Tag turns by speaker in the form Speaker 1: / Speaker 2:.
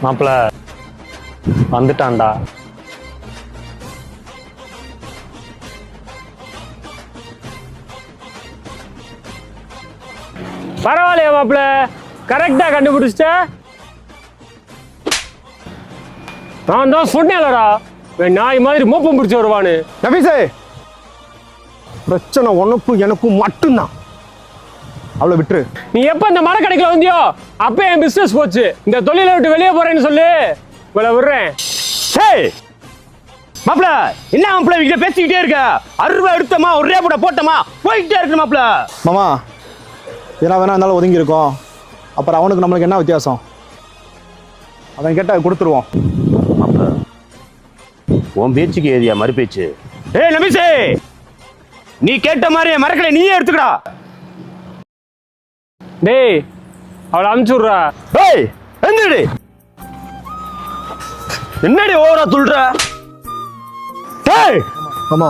Speaker 1: மாப்பிள வந்துட்டான்டா.
Speaker 2: பரவாயில்லையா மாப்பிள, கரெக்டா கண்டுபிடிச்சிட்ட. நான் தான் சொன்னேன்லடா நாய் மாதிரி மோப்பம் பிடிச்சி வருவான்னு.
Speaker 3: நபீஸே, பிரச்சனை உனக்கும் எனக்கும் மட்டும்தான். அவ்வளோ விட்டுரு.
Speaker 2: நீ எப்ப இந்த மரக்கடைக்குள்ள வந்தியோ அப்ப என் பிசினஸ் போச்சு. இந்த தொழிலை விட்டு வெளியே போறேன்னு சொல்லு, இவ்வளவு விடுறேன்.
Speaker 4: மாப்பிள என்ன மாப்பிள இங்க பேசிக்கிட்டே இருக்க? அருவா எடுத்தமா ஒரே போட போட்டமா போயிட்டே இருக்கு மாப்பிள.
Speaker 3: மாமா, ஏன்னா வேணா இருந்தாலும் ஒதுங்கி இருக்கோம். அப்புறம் அவனுக்கு நம்மளுக்கு என்ன வித்தியாசம்? அவன் கேட்டா கொடுத்துருவோம்.
Speaker 4: மாப்பிள உன் பேச்சுக்கு ஏதியா மறு பேச்சு? ஏய் நபீஸே, நீ கேட்ட மாதிரி மரக்கலை நீயே எடுத்துக்கடா.
Speaker 2: டேய் அவளை அனுப்பிச்சுடுறா.
Speaker 4: ஏய் எந்திரடி. என்னடி ஓவரா துள்ற? ஏய்
Speaker 3: மாமா